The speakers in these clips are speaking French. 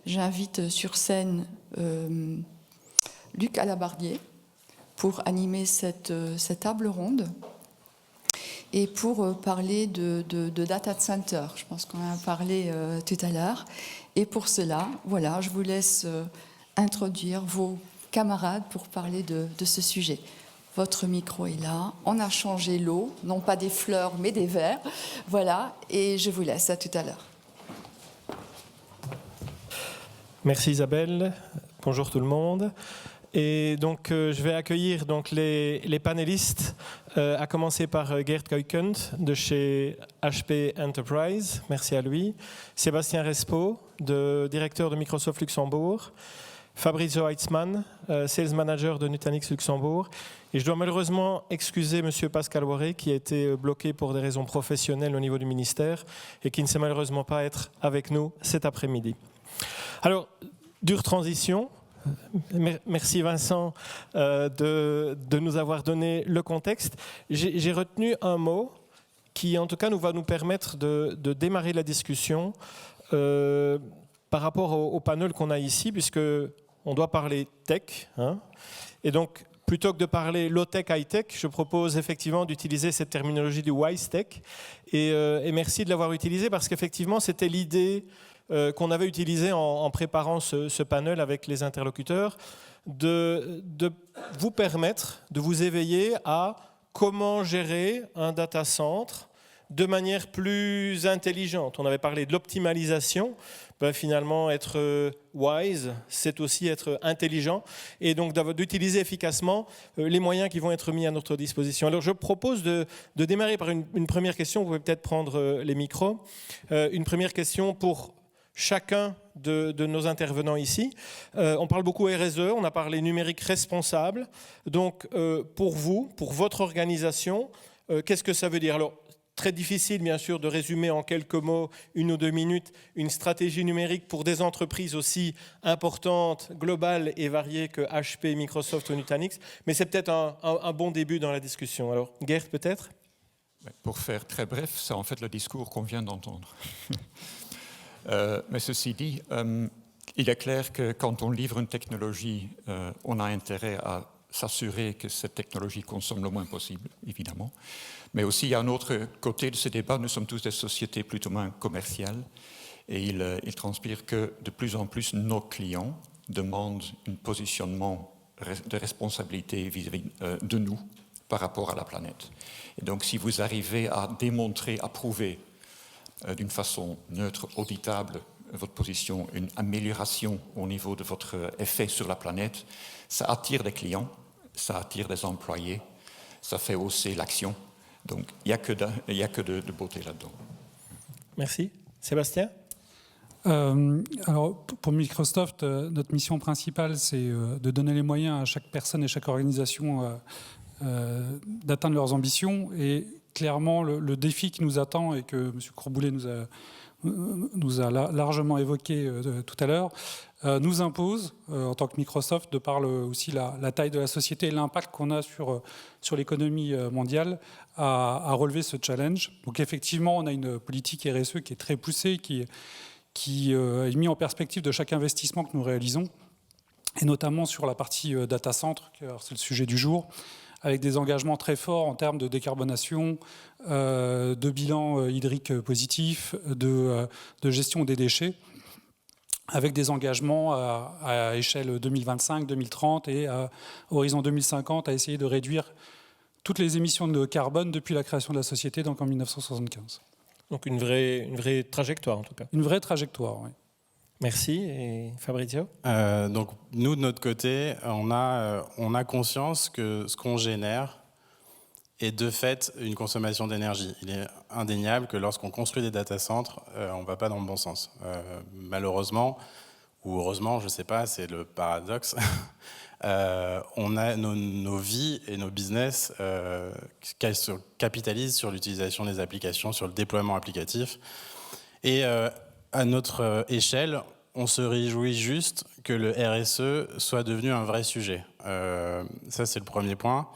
j'invite sur scène Luc Alabardier pour animer cette table ronde et pour parler de data center. Je pense qu'on en a parlé tout à l'heure. Et pour cela, voilà, je vous laisse introduire vos camarades pour parler de ce sujet. Votre micro est là. On a changé l'eau, non pas des fleurs, mais des verres. Voilà, et je vous laisse. À tout à l'heure. Merci Isabelle. Bonjour tout le monde. Et donc, je vais accueillir donc, les panélistes, à commencer par Gert Kuykendт de chez HP Enterprise. Merci à lui. Sébastien Respo, directeur de Microsoft Luxembourg. Fabrizio Heitzmann, Sales Manager de Nutanix Luxembourg. Et je dois malheureusement excuser M. Pascal Waré qui a été bloqué pour des raisons professionnelles au niveau du ministère et qui ne sait malheureusement pas être avec nous cet après-midi. Alors, dure transition. Merci Vincent de nous avoir donné le contexte. J'ai retenu un mot qui en tout cas va nous permettre de démarrer la discussion par rapport au panel qu'on a ici, puisque on doit parler tech, hein. Et donc, plutôt que de parler low-tech, high-tech, je propose effectivement d'utiliser cette terminologie du wise tech. Et merci de l'avoir utilisé parce qu'effectivement, c'était l'idée qu'on avait utilisée en préparant ce panel avec les interlocuteurs, de vous permettre de vous éveiller à comment gérer un data center de manière plus intelligente. On avait parlé de l'optimalisation. Finalement, être wise, c'est aussi être intelligent et donc d'utiliser efficacement les moyens qui vont être mis à notre disposition. Alors, je propose de démarrer par une première question. Vous pouvez peut-être prendre les micros. Une première question pour chacun de nos intervenants ici. On parle beaucoup RSE, on a parlé numérique responsable. Donc, pour vous, pour votre organisation, qu'est-ce que ça veut dire? Alors, très difficile, bien sûr, de résumer en quelques mots, 1 ou 2 minutes, une stratégie numérique pour des entreprises aussi importantes, globales et variées que HP, Microsoft ou Nutanix. Mais c'est peut-être un bon début dans la discussion. Alors, Gert, peut-être? Pour faire très bref, c'est en fait le discours qu'on vient d'entendre. Mais ceci dit, il est clair que quand on livre une technologie, on a intérêt à s'assurer que cette technologie consomme le moins possible, évidemment. Mais aussi, il y a un autre côté de ce débat. Nous sommes tous des sociétés plutôt moins commerciales et il transpire que de plus en plus nos clients demandent un positionnement de responsabilité vis-à-vis de nous par rapport à la planète. Et donc, si vous arrivez à démontrer, à prouver d'une façon neutre, auditable, votre position, une amélioration au niveau de votre effet sur la planète, ça attire des clients, ça attire des employés, ça fait hausser l'action. Donc, il n'y a que de beauté là-dedans. Merci. Sébastien? Alors, pour Microsoft, notre mission principale, c'est de donner les moyens à chaque personne et chaque organisation d'atteindre leurs ambitions. Et clairement, le défi qui nous attend et que M. Courboulet nous a largement évoqué tout à l'heure, nous impose, en tant que Microsoft, de par aussi la taille de la société et l'impact qu'on a sur l'économie mondiale, à relever ce challenge. Donc effectivement, on a une politique RSE qui est très poussée, qui est mise en perspective de chaque investissement que nous réalisons, et notamment sur la partie data center, c'est le sujet du jour, avec des engagements très forts en termes de décarbonation, de bilan hydrique positif, de gestion des déchets, avec des engagements à échelle 2025, 2030 et à horizon 2050 à essayer de réduire toutes les émissions de carbone depuis la création de la société, donc en 1975. Donc une vraie trajectoire en tout cas. Une vraie trajectoire, oui. Merci. Et Fabrizio? Donc nous, de notre côté, on a conscience que ce qu'on génère est de fait une consommation d'énergie. Il est indéniable que lorsqu'on construit des data centers, on ne va pas dans le bon sens. Malheureusement, ou heureusement, je ne sais pas, c'est le paradoxe, on a nos vies et nos business capitalisent sur l'utilisation des applications, sur le déploiement applicatif. Et à notre échelle, on se réjouit juste que le RSE soit devenu un vrai sujet. Ça, c'est le premier point.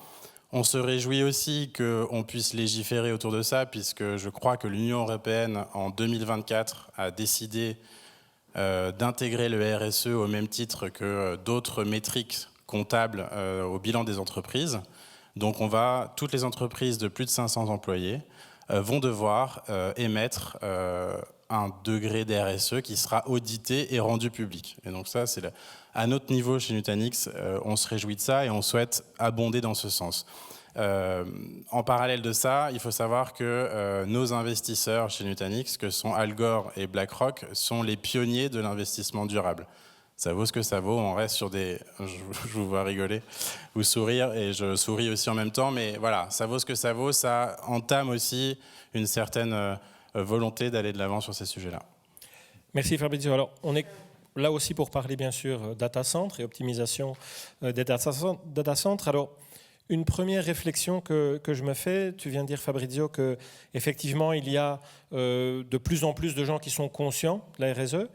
On se réjouit aussi qu'on puisse légiférer autour de ça, puisque je crois que l'Union européenne, en 2024, a décidé d'intégrer le RSE au même titre que d'autres métriques comptables au bilan des entreprises. Donc toutes les entreprises de plus de 500 employés vont devoir émettre un degré d'RSE qui sera audité et rendu public. Et donc ça, c'est à notre niveau chez Nutanix, on se réjouit de ça et on souhaite abonder dans ce sens. En parallèle de ça, il faut savoir que nos investisseurs chez Nutanix, que sont Al Gore et BlackRock, sont les pionniers de l'investissement durable. Ça vaut ce que ça vaut, on reste sur des... Je vous vois rigoler, vous sourire, et je souris aussi en même temps, mais voilà, ça vaut ce que ça vaut, ça entame aussi une certaine volonté d'aller de l'avant sur ces sujets-là. Merci Fabrizio. Alors, on est là aussi pour parler bien sûr data center et optimisation des data centers. Alors, une première réflexion que je me fais, tu viens de dire Fabrizio qu'effectivement il y a de plus en plus de gens qui sont conscients de la RSE.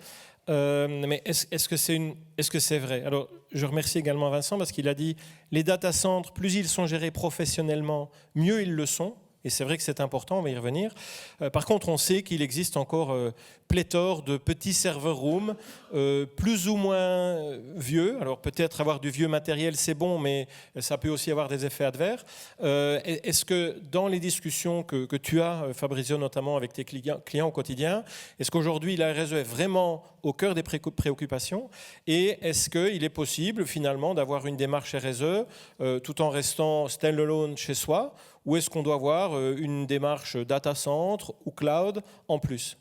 Mais est-ce que c'est vrai? Alors, je remercie également Vincent parce qu'il a dit les data centers, plus ils sont gérés professionnellement, mieux ils le sont. Et c'est vrai que c'est important, on va y revenir. Par contre, on sait qu'il existe encore pléthore de petits server rooms, plus ou moins vieux. Alors peut-être avoir du vieux matériel, c'est bon, mais ça peut aussi avoir des effets adverses. Est-ce que dans les discussions que tu as, Fabrizio, notamment avec tes clients au quotidien, est-ce qu'aujourd'hui la RSE est vraiment au cœur des préoccupations? Et est-ce qu'il est possible finalement d'avoir une démarche RSE tout en restant stand-alone chez soi? Ou est-ce qu'on doit avoir une démarche data center ou cloud en plus?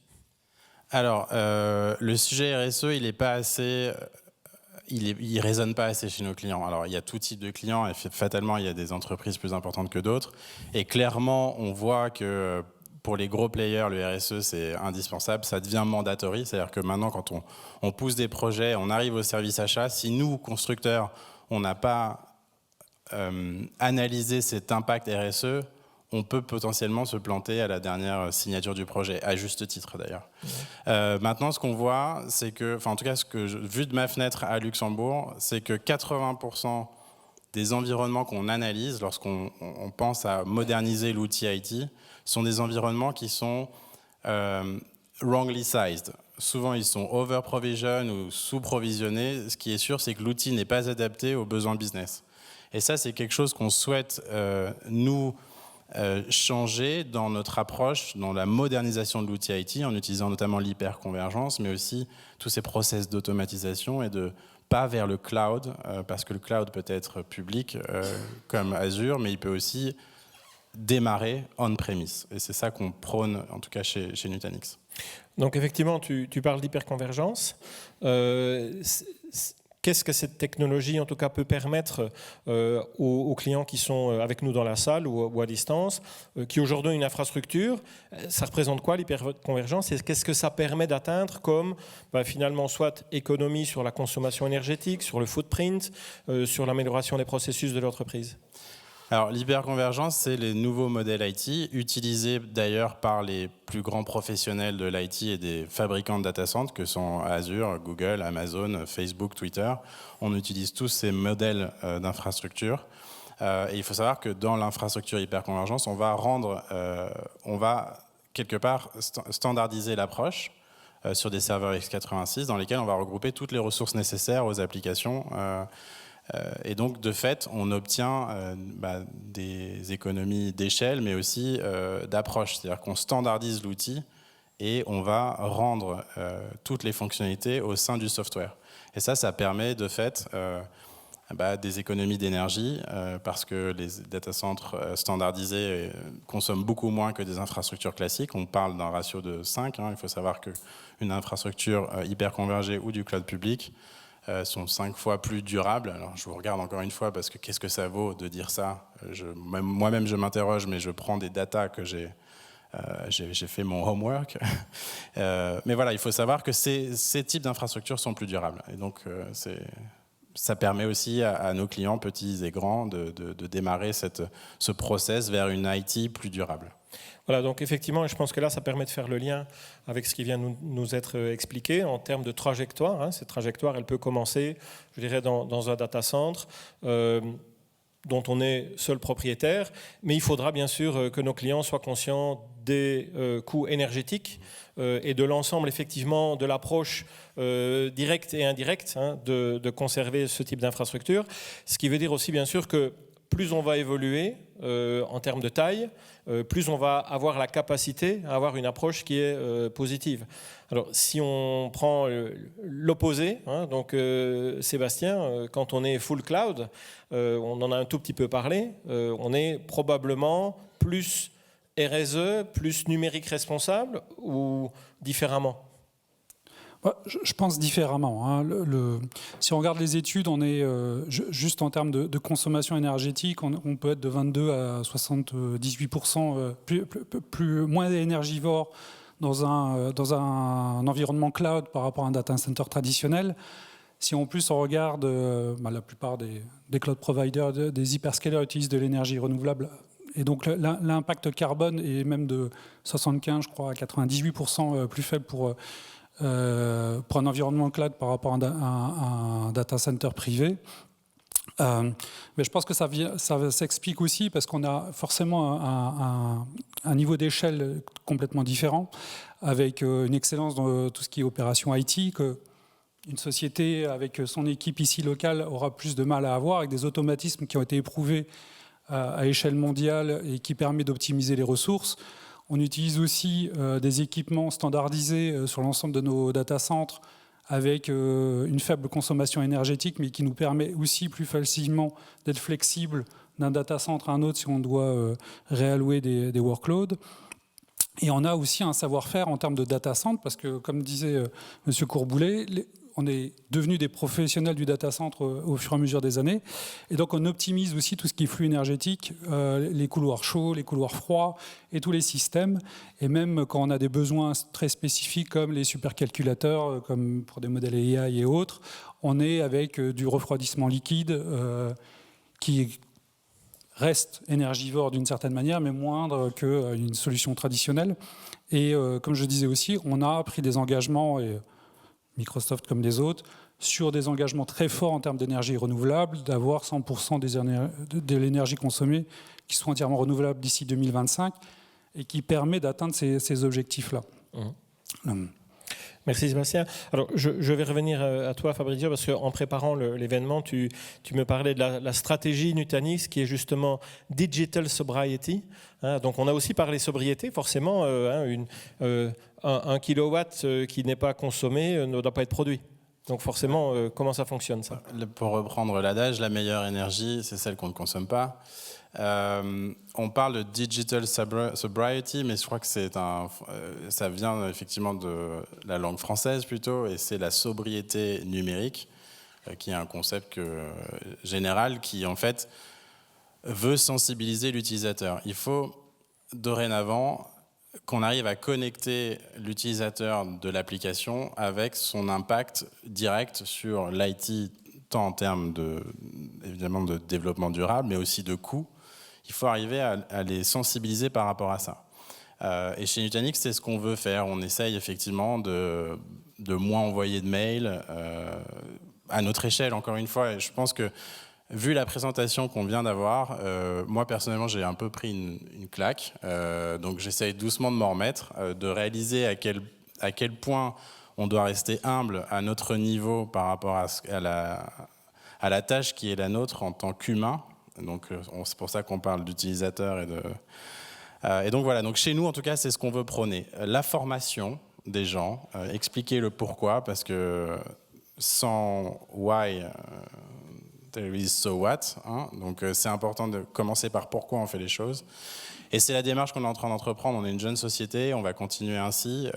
Alors, le sujet RSE, il n'est pas assez... il résonne pas assez chez nos clients. Alors, il y a tout type de clients, et fatalement, il y a des entreprises plus importantes que d'autres. Et clairement, on voit que pour les gros players, le RSE, c'est indispensable. Ça devient mandatory. C'est-à-dire que maintenant, quand on pousse des projets, on arrive au service achat, si nous, constructeurs, on n'a pas analyser cet impact RSE, on peut potentiellement se planter à la dernière signature du projet, à juste titre d'ailleurs. Maintenant, ce qu'on voit, c'est que, enfin en tout cas, vu de ma fenêtre à Luxembourg, c'est que 80% des environnements qu'on analyse lorsqu'on pense à moderniser l'outil IT sont des environnements qui sont wrongly sized. Souvent, ils sont over-provision ou sous-provisionnés. Ce qui est sûr, c'est que l'outil n'est pas adapté aux besoins business. Et ça, c'est quelque chose qu'on souhaite, changer dans notre approche, dans la modernisation de l'outil IT, en utilisant notamment l'hyperconvergence, mais aussi tous ces process d'automatisation et de pas vers le cloud, parce que le cloud peut être public, comme Azure, mais il peut aussi démarrer on-premise. Et c'est ça qu'on prône, en tout cas chez Nutanix. Donc effectivement, tu parles d'hyperconvergence. Qu'est-ce que cette technologie, en tout cas, peut permettre aux clients qui sont avec nous dans la salle ou à distance, qui aujourd'hui ont une infrastructure? Ça représente quoi l'hyperconvergence et qu'est-ce que ça permet d'atteindre comme finalement soit économie sur la consommation énergétique, sur le footprint, sur l'amélioration des processus de l'entreprise? Alors, l'hyperconvergence, c'est les nouveaux modèles IT, utilisés d'ailleurs par les plus grands professionnels de l'IT et des fabricants de data centers, que sont Azure, Google, Amazon, Facebook, Twitter. On utilise tous ces modèles d'infrastructure. Et il faut savoir que dans l'infrastructure hyperconvergence, on va quelque part standardiser l'approche sur des serveurs x86 dans lesquels on va regrouper toutes les ressources nécessaires aux applications. Et donc, de fait, on obtient des économies d'échelle, mais aussi d'approche. C'est-à-dire qu'on standardise l'outil et on va rendre toutes les fonctionnalités au sein du software. Et ça permet de fait des économies d'énergie, parce que les data centers standardisés consomment beaucoup moins que des infrastructures classiques. On parle d'un ratio de 5. Il faut savoir qu'une infrastructure hyper convergée ou du cloud public sont 5 fois plus durables. Alors, je vous regarde encore une fois parce que qu'est-ce que ça vaut de dire ça? Moi-même, je m'interroge, mais je prends des datas que j'ai fait mon homework. Mais voilà, il faut savoir que ces types d'infrastructures sont plus durables. Et donc, ça permet aussi à nos clients, petits et grands, de démarrer ce process vers une IT plus durable. Voilà, donc effectivement, je pense que là, ça permet de faire le lien avec ce qui vient nous être expliqué en termes de trajectoire. Cette trajectoire, elle peut commencer, je dirais, dans un data center dont on est seul propriétaire, mais il faudra bien sûr que nos clients soient conscients des coûts énergétiques et de l'ensemble effectivement de l'approche directe et indirecte de conserver ce type d'infrastructure. Ce qui veut dire aussi bien sûr que plus on va évoluer en termes de taille, plus on va avoir la capacité à avoir une approche qui est positive. Alors, si on prend l'opposé, donc Sébastien, quand on est full cloud, on en a un tout petit peu parlé, on est probablement plus RSE, plus numérique responsable ou différemment ? Je pense différemment. Si on regarde les études, on est juste en termes de consommation énergétique, on peut être de 22 à 78% moins énergivore dans un environnement cloud par rapport à un data center traditionnel. Si en plus on regarde, la plupart des cloud providers, des hyperscalers utilisent de l'énergie renouvelable. Et donc l'impact carbone est même de 75, je crois, à 98% plus faible pour un environnement cloud par rapport à un data center privé. Mais je pense que ça s'explique aussi parce qu'on a forcément un niveau d'échelle complètement différent, avec une excellence dans tout ce qui est opération IT, qu'une société avec son équipe ici locale aura plus de mal à avoir, avec des automatismes qui ont été éprouvés à échelle mondiale et qui permettent d'optimiser les ressources. On utilise aussi des équipements standardisés sur l'ensemble de nos data centers avec une faible consommation énergétique, mais qui nous permet aussi plus facilement d'être flexible d'un data center à un autre si on doit réallouer des workloads. Et on a aussi un savoir-faire en termes de data center, parce que, comme disait M. Courboulet, on est devenus des professionnels du data center au fur et à mesure des années. Et donc, on optimise aussi tout ce qui est flux énergétique, les couloirs chauds, les couloirs froids et tous les systèmes. Et même quand on a des besoins très spécifiques comme les supercalculateurs, comme pour des modèles AI et autres, on est avec du refroidissement liquide qui reste énergivore d'une certaine manière, mais moindre qu'une solution traditionnelle. Et comme je disais aussi, on a pris des engagements, et Microsoft comme les autres, sur des engagements très forts en termes d'énergie renouvelable, d'avoir 100% de l'énergie consommée qui soit entièrement renouvelable d'ici 2025 et qui permet d'atteindre ces objectifs-là. Merci Sébastien. Alors, je vais revenir à toi Fabrizio, parce qu'en préparant l'événement, tu me parlais de la stratégie Nutanix qui est justement Digital Sobriety. Donc on a aussi parlé sobriété, forcément, 1 kilowatt qui n'est pas consommé ne doit pas être produit. Donc forcément, comment ça fonctionne ça ? Pour reprendre l'adage, la meilleure énergie, c'est celle qu'on ne consomme pas. On parle de digital sobriety, mais je crois que ça vient effectivement de la langue française plutôt, et c'est la sobriété numérique, qui est un concept général qui en fait veut sensibiliser l'utilisateur. Il faut dorénavant qu'on arrive à connecter l'utilisateur de l'application avec son impact direct sur l'IT, tant en termes évidemment de développement durable, mais aussi de coûts. Il faut arriver à les sensibiliser par rapport à ça. Et chez Nutanix, c'est ce qu'on veut faire. On essaye effectivement de moins envoyer de mails à notre échelle, encore une fois. Et je pense que, vu la présentation qu'on vient d'avoir, moi personnellement, j'ai un peu pris une claque. Donc j'essaye doucement de m'en remettre, de réaliser à quel point on doit rester humble à notre niveau par rapport à la tâche qui est la nôtre en tant qu'humain. Donc c'est pour ça qu'on parle d'utilisateur et donc voilà. Donc chez nous, en tout cas, c'est ce qu'on veut prôner. La formation des gens, expliquer le pourquoi, parce que sans why, there is so what. Donc c'est important de commencer par pourquoi on fait les choses. Et c'est la démarche qu'on est en train d'entreprendre. On est une jeune société, on va continuer ainsi.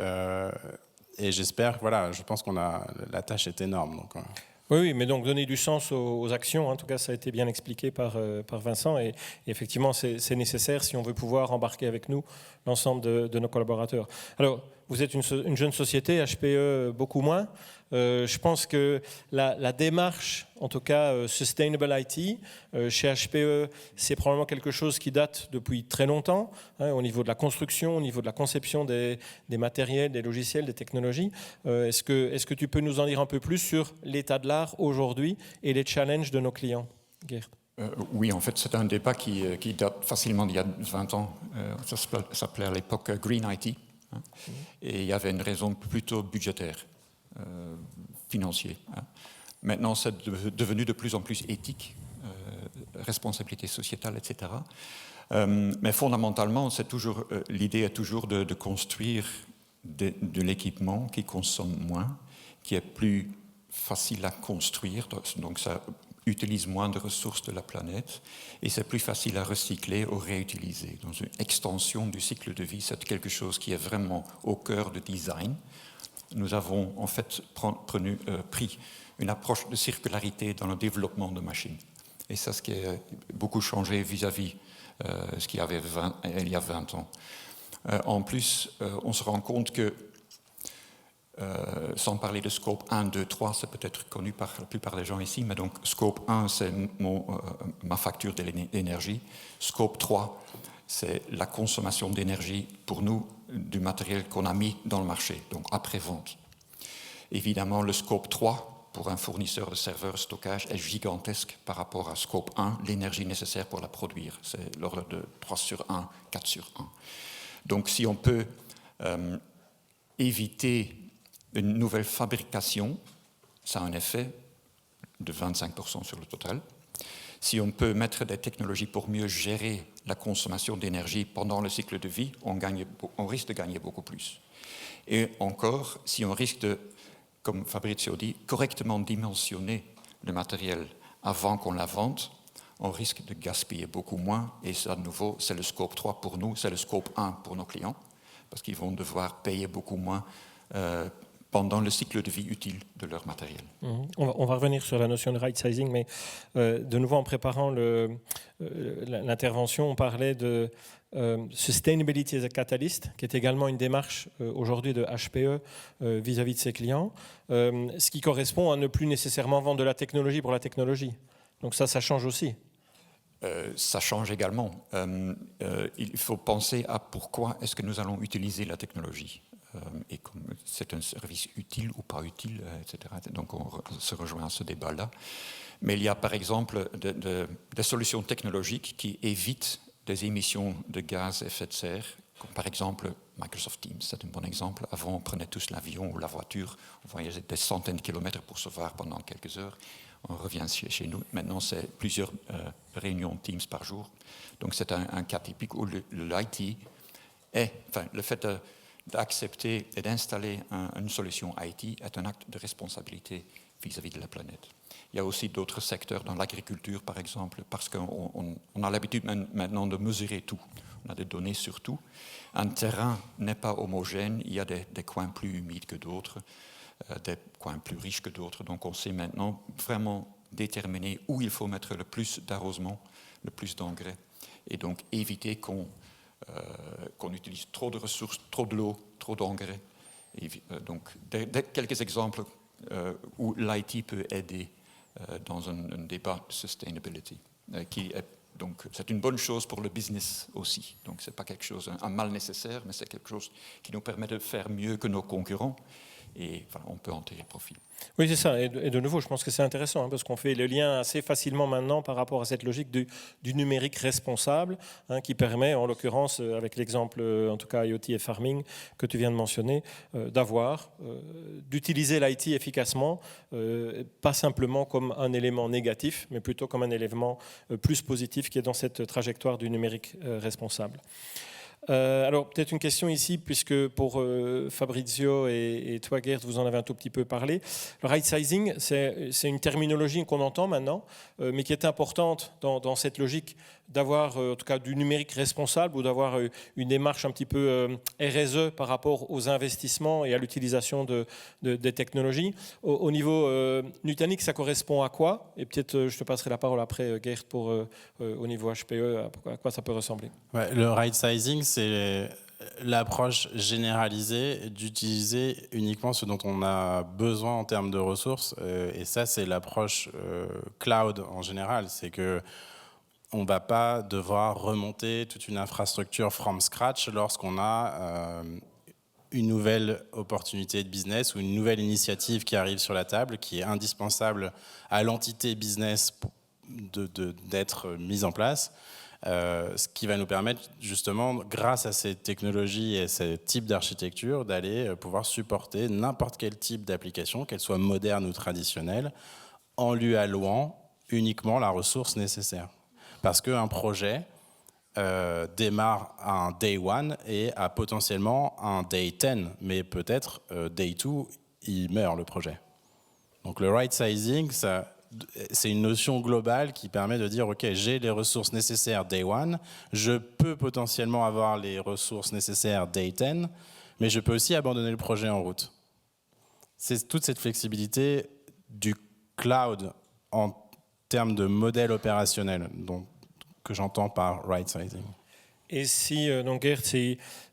Et j'espère, je pense la tâche est énorme. Donc, Oui, mais donc donner du sens aux actions, en tout cas ça a été bien expliqué par Vincent, et effectivement c'est nécessaire si on veut pouvoir embarquer avec nous l'ensemble de nos collaborateurs. Alors, vous êtes une jeune société, HPE beaucoup moins. Je pense que la démarche, en tout cas Sustainable IT, chez HPE, c'est probablement quelque chose qui date depuis très longtemps, au niveau de la construction, au niveau de la conception des matériels, des logiciels, des technologies. Est-ce que tu peux nous en dire un peu plus sur l'état de l'art aujourd'hui et les challenges de nos clients, Geert? Oui, en fait, c'est un débat qui date facilement d'il y a 20 ans. Ça s'appelait à l'époque Green IT. hein. Et il y avait une raison plutôt budgétaire, financière. Hein. Maintenant, c'est devenu de plus en plus éthique, responsabilité sociétale, etc. Mais fondamentalement, l'idée est toujours de construire de l'équipement qui consomme moins, qui est plus facile à construire, donc ça utilise moins de ressources de la planète, et c'est plus facile à recycler ou réutiliser. Donc une extension du cycle de vie, c'est quelque chose qui est vraiment au cœur du design. Nous avons en fait pris une approche de circularité dans le développement de machines. Et c'est ce qui a beaucoup changé vis-à-vis ce qu'il y avait il y a 20 ans. En plus, on se rend compte que, sans parler de scope 1, 2, 3, c'est peut-être connu par la plupart des gens ici, mais donc scope 1, c'est ma facture d'énergie. Scope 3, c'est la consommation d'énergie pour nous du matériel qu'on a mis dans le marché, donc après-vente. Évidemment, le scope 3, pour un fournisseur de serveurs stockage, est gigantesque par rapport à scope 1, l'énergie nécessaire pour la produire. C'est l'ordre de 3 sur 1, 4 sur 1. Donc si on peut éviter une nouvelle fabrication, ça a un effet de 25% sur le total. Si on peut mettre des technologies pour mieux gérer la consommation d'énergie pendant le cycle de vie, on risque de gagner beaucoup plus. Et encore, si on risque de, comme Fabrizio dit, correctement dimensionner le matériel avant qu'on la vende, on risque de gaspiller beaucoup moins. Et ça, de nouveau, c'est le scope 3 pour nous, c'est le scope 1 pour nos clients, parce qu'ils vont devoir payer beaucoup moins pendant le cycle de vie utile de leur matériel. On va revenir sur la notion de right sizing, mais de nouveau en préparant l'intervention, on parlait de Sustainability as a Catalyst, qui est également une démarche aujourd'hui de HPE vis-à-vis de ses clients, ce qui correspond à ne plus nécessairement vendre de la technologie pour la technologie. Donc ça change aussi. Ça change également. Il faut penser à pourquoi est-ce que nous allons utiliser la technologie. Et comme c'est un service utile ou pas utile, etc. Donc on se rejoint à ce débat-là. Mais il y a par exemple des solutions technologiques qui évitent des émissions de gaz à effet de serre, comme par exemple Microsoft Teams, c'est un bon exemple. Avant, on prenait tous l'avion ou la voiture, on voyageait des centaines de kilomètres pour se voir pendant quelques heures. On revient chez nous. Maintenant, c'est plusieurs réunions Teams par jour. Donc c'est un cas typique où l'IT le fait d'accepter et d'installer une solution IT est un acte de responsabilité vis-à-vis de la planète. Il y a aussi d'autres secteurs, dans l'agriculture par exemple, parce qu'on a l'habitude maintenant de mesurer tout. On a des données sur tout. Un terrain n'est pas homogène, il y a des coins plus humides que d'autres, des coins plus riches que d'autres. Donc on sait maintenant vraiment déterminer où il faut mettre le plus d'arrosement, le plus d'engrais, et donc éviter qu'on utilise trop de ressources, trop de l'eau, trop d'engrais. Donc, quelques exemples où l'IT peut aider dans un débat de sustainability, donc c'est une bonne chose pour le business aussi. Donc, ce n'est pas quelque chose, un mal nécessaire, mais c'est quelque chose qui nous permet de faire mieux que nos concurrents. Et voilà, on peut en tirer profit. Oui, c'est ça. Et de nouveau, je pense que c'est intéressant parce qu'on fait le lien assez facilement maintenant par rapport à cette logique du numérique responsable qui permet, en l'occurrence, avec l'exemple, en tout cas IoT et farming que tu viens de mentionner, d'utiliser l'IT efficacement, pas simplement comme un élément négatif, mais plutôt comme un élément plus positif qui est dans cette trajectoire du numérique responsable. Alors, peut-être une question ici, puisque pour Fabrizio et toi, Gerd, vous en avez un tout petit peu parlé. Le right sizing, c'est une terminologie qu'on entend maintenant, mais qui est importante dans cette logique d'avoir, en tout cas, du numérique responsable ou d'avoir une démarche un petit peu RSE par rapport aux investissements et à l'utilisation des technologies. Au niveau Nutanix, ça correspond à quoi? Et peut-être, je te passerai la parole après, Gerd, pour au niveau HPE, à quoi ça peut ressembler. Ouais, le right sizing, c'est l'approche généralisée d'utiliser uniquement ce dont on a besoin en termes de ressources. Et ça, c'est l'approche cloud en général. C'est que on ne va pas devoir remonter toute une infrastructure from scratch lorsqu'on a une nouvelle opportunité de business ou une nouvelle initiative qui arrive sur la table, qui est indispensable à l'entité business d'être mise en place. Ce qui va nous permettre justement, grâce à ces technologies et ces types d'architecture, d'aller pouvoir supporter n'importe quel type d'application, qu'elle soit moderne ou traditionnelle, en lui allouant uniquement la ressource nécessaire. Parce qu'un projet démarre à un day 1 et a potentiellement un day 10, mais peut-être day 2, il meurt le projet. Donc le right sizing, c'est une notion globale qui permet de dire ok, j'ai les ressources nécessaires day 1, je peux potentiellement avoir les ressources nécessaires day 10, mais je peux aussi abandonner le projet en route. C'est toute cette flexibilité du cloud en termes de modèle opérationnel que j'entends par right sizing. Et si, donc Gert,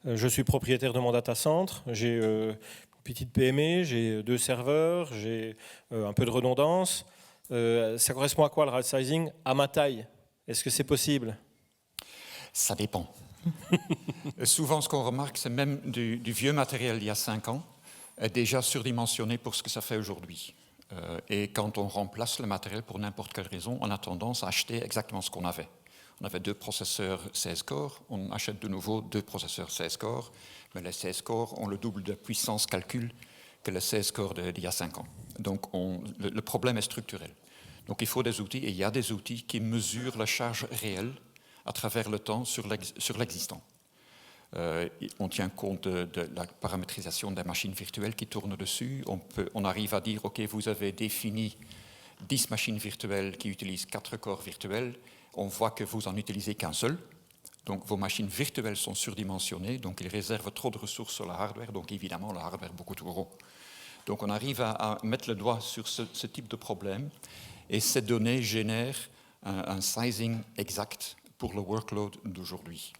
je suis propriétaire de mon data center, j'ai une petite PME, j'ai 2 serveurs, j'ai un peu de redondance. Ça correspond à quoi le right sizing? À ma taille, est-ce que c'est possible? Ça dépend. Souvent, ce qu'on remarque, c'est même du vieux matériel d'il y a 5 ans, est déjà surdimensionné pour ce que ça fait aujourd'hui. Et quand on remplace le matériel pour n'importe quelle raison, on a tendance à acheter exactement ce qu'on avait. On avait 2 processeurs 16 corps, on achète de nouveau 2 processeurs 16 corps, mais les 16 corps ont le double de puissance calcul que les 16 corps d'il y a 5 ans. Donc le problème est structurel. Donc il faut des outils, et il y a des outils qui mesurent la charge réelle à travers le temps sur l'existant. On tient compte de la paramétrisation des machines virtuelles qui tournent dessus. On arrive à dire, OK, vous avez défini 10 machines virtuelles qui utilisent 4 corps virtuels. On voit que vous en utilisez qu'un seul. Donc vos machines virtuelles sont surdimensionnées, donc ils réservent trop de ressources sur le hardware, donc évidemment le hardware est beaucoup trop gros. Donc on arrive à mettre le doigt sur ce type de problème, et ces données génèrent un sizing exact pour le workload d'aujourd'hui.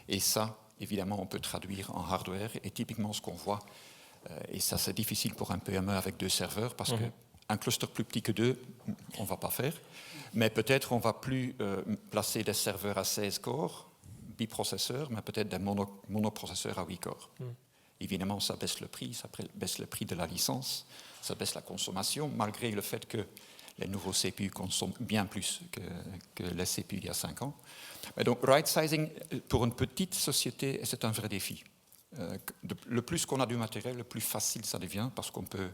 Et ça, évidemment, on peut traduire en hardware, et typiquement ce qu'on voit, et ça c'est difficile pour un PME avec 2 serveurs, parce qu'un cluster plus petit que 2, on ne va pas faire, mais peut-être on ne va plus placer des serveurs à 16 corps, biprocesseurs, mais peut-être des monoprocesseurs à 8 corps. Évidemment, ça baisse le prix, ça baisse le prix de la licence, ça baisse la consommation, malgré le fait que les nouveaux CPU consomment bien plus que les CPU d'il y a 5 ans. Mais donc, right sizing, pour une petite société, c'est un vrai défi. Le plus qu'on a du matériel, le plus facile ça devient, parce qu'on peut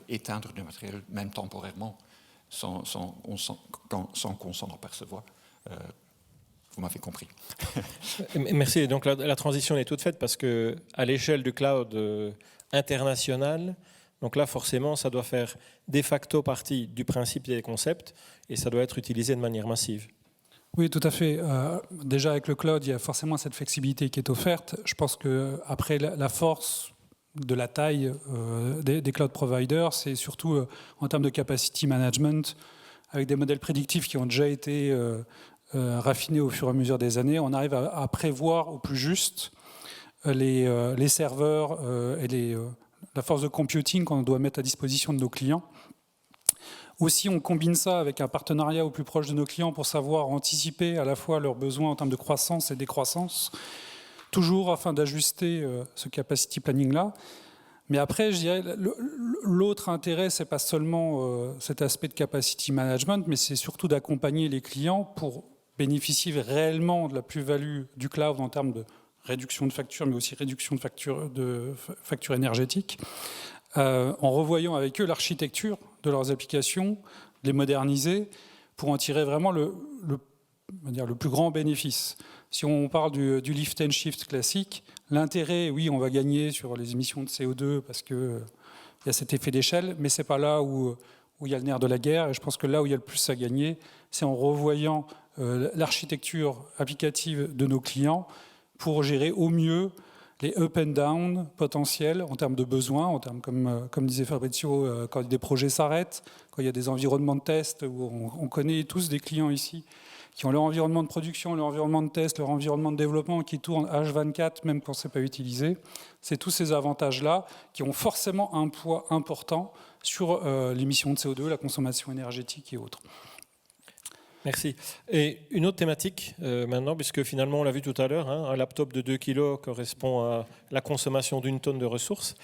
éteindre du matériel, même temporairement, sans qu'on s'en aperçoive. Vous m'avez compris. Merci. Donc la transition est toute faite parce qu'à l'échelle du cloud international, donc là forcément ça doit faire de facto partie du principe et des concepts et ça doit être utilisé de manière massive. Oui, tout à fait. Déjà avec le cloud, il y a forcément cette flexibilité qui est offerte. Je pense qu'après la force de la taille des cloud providers, c'est surtout en termes de capacity management, avec des modèles prédictifs qui ont déjà été raffinés au fur et à mesure des années. On arrive à prévoir au plus juste les serveurs et la force de computing qu'on doit mettre à disposition de nos clients. Aussi, on combine ça avec un partenariat au plus proche de nos clients pour savoir anticiper à la fois leurs besoins en termes de croissance et décroissance, toujours afin d'ajuster ce capacity planning-là. Mais après, je dirais, l'autre intérêt, ce n'est pas seulement cet aspect de capacity management, mais c'est surtout d'accompagner les clients pour bénéficier réellement de la plus-value du cloud en termes de réduction de factures, mais aussi réduction de factures énergétiques, en revoyant avec eux l'architecture de leurs applications, les moderniser, pour en tirer vraiment le plus grand bénéfice. Si on parle du lift and shift classique, l'intérêt, oui, on va gagner sur les émissions de CO2 parce qu'il y a cet effet d'échelle, mais ce n'est pas là où il y a le nerf de la guerre. Et je pense que là où il y a le plus à gagner, c'est en revoyant l'architecture applicative de nos clients pour gérer au mieux les up and down potentiels en termes de besoins, en termes, comme disait Fabrizio, quand des projets s'arrêtent, quand il y a des environnements de test, où on connaît tous des clients ici qui ont leur environnement de production, leur environnement de test, leur environnement de développement qui tourne H24, même quand ce n'est pas utilisé. C'est tous ces avantages-là qui ont forcément un poids important sur l'émission de CO2, la consommation énergétique et autres. Merci. Et une autre thématique maintenant, puisque finalement on l'a vu tout à l'heure, un laptop de 2 kg correspond à la consommation d'1 tonne de ressources.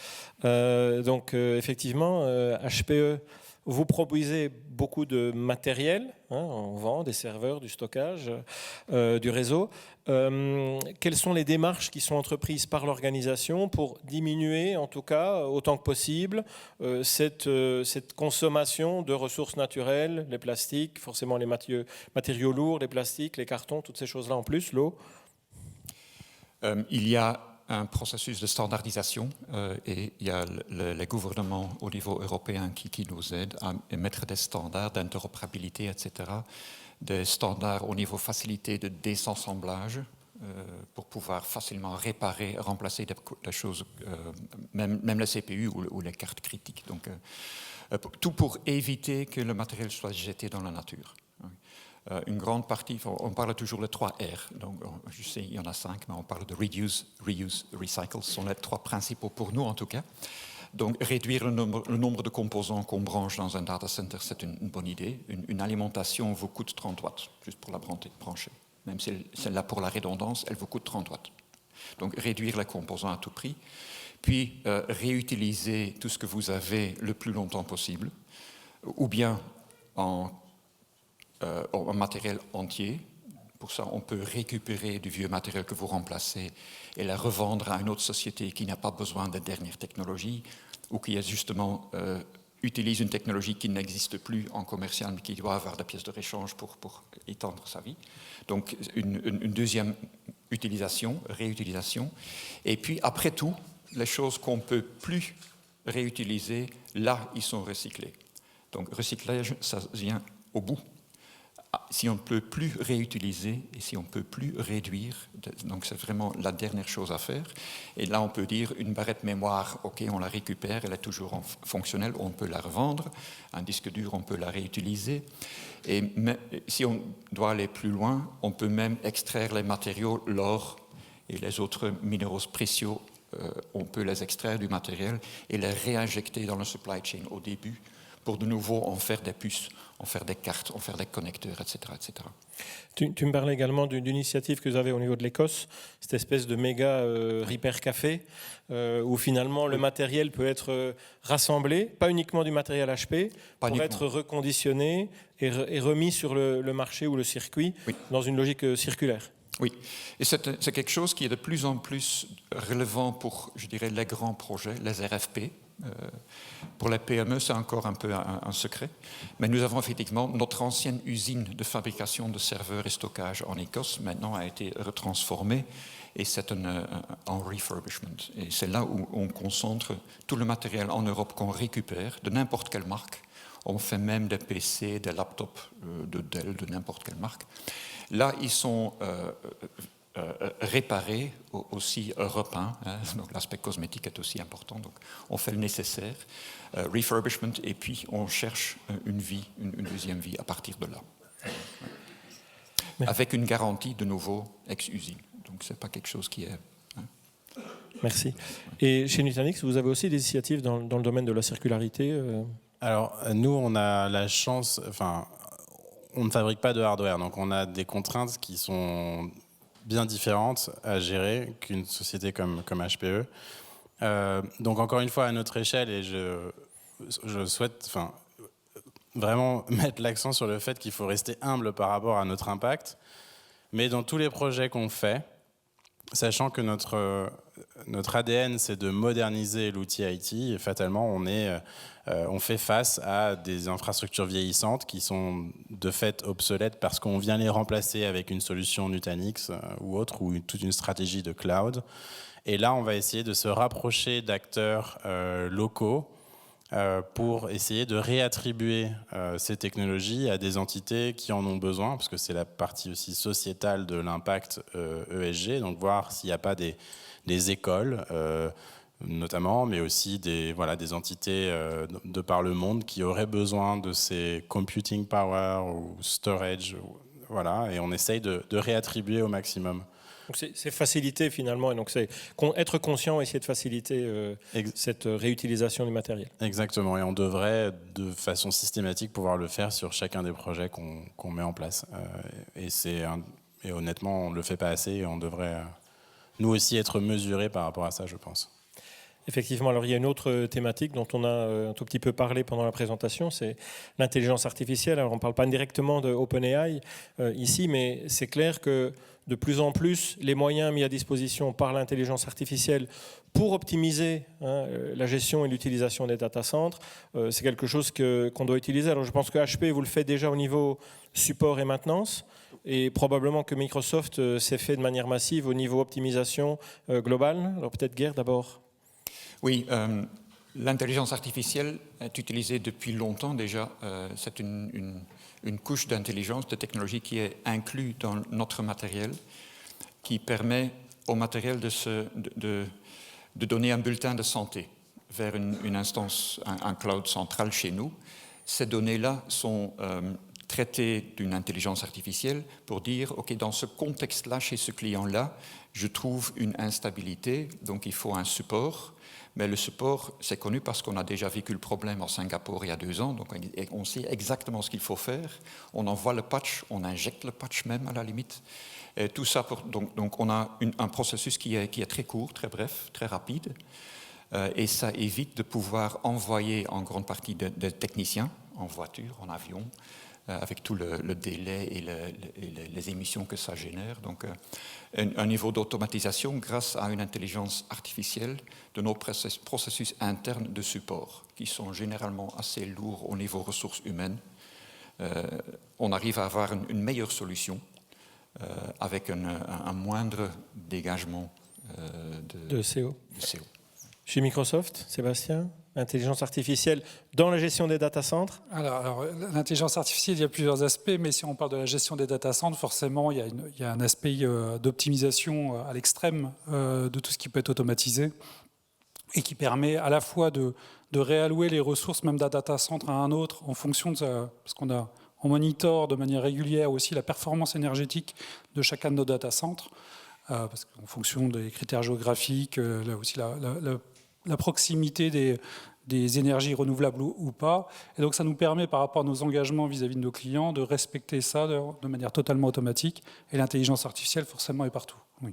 Donc effectivement, HPE Vous produisez beaucoup de matériel, hein, on vend des serveurs, du stockage, du réseau. Quelles sont les démarches qui sont entreprises par l'organisation pour diminuer, en tout cas, autant que possible, cette consommation de ressources naturelles, les plastiques, forcément les matériaux lourds, les plastiques, les cartons, toutes ces choses-là en plus, l'eau? Il y a un processus de standardisation et il y a les gouvernements au niveau européen qui nous aident à mettre des standards d'interopérabilité, etc., des standards au niveau facilité de désassemblage pour pouvoir facilement réparer, remplacer des choses, même les CPU ou les cartes critiques. Donc, tout pour éviter que le matériel soit jeté dans la nature. Une grande partie, on parle toujours de 3 R, donc je sais il y en a 5, mais on parle de reduce, reuse, recycle, ce sont les 3 principaux pour nous en tout cas. Donc réduire le nombre de composants qu'on branche dans un data center, c'est une bonne idée. Une alimentation vous coûte 30 watts, juste pour la brancher. Même si celle-là pour la redondance, elle vous coûte 30 watts. Donc réduire les composants à tout prix, puis réutiliser tout ce que vous avez le plus longtemps possible, ou bien en matériel entier. Pour ça, on peut récupérer du vieux matériel que vous remplacez et la revendre à une autre société qui n'a pas besoin des dernières technologies ou qui justement utilise une technologie qui n'existe plus en commercial mais qui doit avoir des pièces de réchange pour étendre sa vie. Donc une deuxième utilisation, réutilisation. Et puis après tout, les choses qu'on ne peut plus réutiliser, là, ils sont recyclés. Donc recyclage, ça vient au bout. Si on ne peut plus réutiliser et si on ne peut plus réduire, donc c'est vraiment la dernière chose à faire. Et là, on peut dire une barrette mémoire, ok, on la récupère, elle est toujours fonctionnelle, on peut la revendre. Un disque dur, on peut la réutiliser. Et si on doit aller plus loin, on peut même extraire les matériaux, l'or et les autres minéraux précieux, on peut les extraire du matériel et les réinjecter dans le supply chain au début pour de nouveau en faire des puces, en faire des cartes, en faire des connecteurs, etc. etc. Tu me parlais également d'une initiative que vous avez au niveau de l'Écosse, cette espèce de méga Repair Café, où finalement le matériel peut être rassemblé, pas uniquement du matériel HP, pour être reconditionné et remis sur le marché ou le circuit, oui, dans une logique circulaire. Oui, et c'est quelque chose qui est de plus en plus relevant pour, je dirais, les grands projets, les RFP. Pour les PME, c'est encore un peu un secret. Mais nous avons effectivement notre ancienne usine de fabrication de serveurs et stockage en Écosse, maintenant a été retransformée et c'est en refurbishment. Et c'est là où on concentre tout le matériel en Europe qu'on récupère, de n'importe quelle marque. On fait même des PC, des laptops de Dell, de n'importe quelle marque. Là, ils sont réparés, aussi repeints, hein, donc l'aspect cosmétique est aussi important, donc on fait le nécessaire, refurbishment, et puis on cherche une deuxième vie à partir de là. Merci. Avec une garantie de nouveau ex-usine, donc c'est pas quelque chose qui est... Hein. Merci. Et chez Nutanix, vous avez aussi des initiatives dans le domaine de la circularité Alors, nous, on a la chance, enfin, on ne fabrique pas de hardware, donc on a des contraintes qui sont bien différentes à gérer qu'une société comme HPE. Donc encore une fois, à notre échelle, et je souhaite vraiment mettre l'accent sur le fait qu'il faut rester humble par rapport à notre impact, mais dans tous les projets qu'on fait, sachant que notre ADN, c'est de moderniser l'outil IT, et fatalement, on fait face à des infrastructures vieillissantes qui sont de fait obsolètes parce qu'on vient les remplacer avec une solution Nutanix ou autre, ou toute une stratégie de cloud. Et là, on va essayer de se rapprocher d'acteurs locaux pour essayer de réattribuer ces technologies à des entités qui en ont besoin, parce que c'est la partie aussi sociétale de l'impact ESG, donc voir s'il n'y a pas des écoles, notamment, mais aussi des entités de par le monde qui auraient besoin de ces computing power ou storage, voilà, et on essaye de réattribuer au maximum. Donc c'est faciliter finalement, et donc c'est être conscient et essayer de faciliter cette réutilisation du matériel. Exactement, et on devrait de façon systématique pouvoir le faire sur chacun des projets qu'on met en place. Et honnêtement, on ne le fait pas assez et on devrait nous aussi être mesurés par rapport à ça, je pense. Effectivement, alors il y a une autre thématique dont on a un tout petit peu parlé pendant la présentation, c'est l'intelligence artificielle. Alors on ne parle pas directement de OpenAI ici, mais c'est clair que de plus en plus, les moyens mis à disposition par l'intelligence artificielle pour optimiser la gestion et l'utilisation des data centers, c'est quelque chose qu'on doit utiliser. Alors je pense que HP, vous le faites déjà au niveau support et maintenance, et probablement que Microsoft s'est fait de manière massive au niveau optimisation globale. Alors peut-être Gerd d'abord. Oui, l'intelligence artificielle est utilisée depuis longtemps déjà. C'est une couche d'intelligence, de technologie qui est inclue dans notre matériel, qui permet au matériel de donner un bulletin de santé vers une instance, un cloud central chez nous. Ces données-là sont traitées d'une intelligence artificielle pour dire, OK, dans ce contexte-là, chez ce client-là, je trouve une instabilité, donc il faut un support. Mais le support, c'est connu parce qu'on a déjà vécu le problème en Singapour il y a 2 ans, donc on sait exactement ce qu'il faut faire. On envoie le patch, on injecte le patch même à la limite. Et tout ça, donc on a un processus qui est très court, très bref, très rapide. Et ça évite de pouvoir envoyer en grande partie des techniciens en voiture, en avion, avec tout le délai et les émissions que ça génère. Donc un niveau d'automatisation grâce à une intelligence artificielle de nos processus internes de support, qui sont généralement assez lourds au niveau ressources humaines. On arrive à avoir une meilleure solution avec un moindre dégagement de CO. CO. Chez Microsoft, Sébastien, intelligence artificielle dans la gestion des data centers. Alors l'intelligence artificielle, il y a plusieurs aspects, mais si on parle de la gestion des data centers, forcément, il y a un aspect d'optimisation à l'extrême de tout ce qui peut être automatisé et qui permet à la fois de réallouer les ressources même d'un data center à un autre en fonction de ça, parce on monitore de manière régulière aussi la performance énergétique de chacun de nos data centers, parce qu'en fonction des critères géographiques, là aussi la proximité des énergies renouvelables ou pas. Et donc ça nous permet, par rapport à nos engagements vis-à-vis de nos clients, de respecter ça de manière totalement automatique. Et l'intelligence artificielle, forcément, est partout. Oui.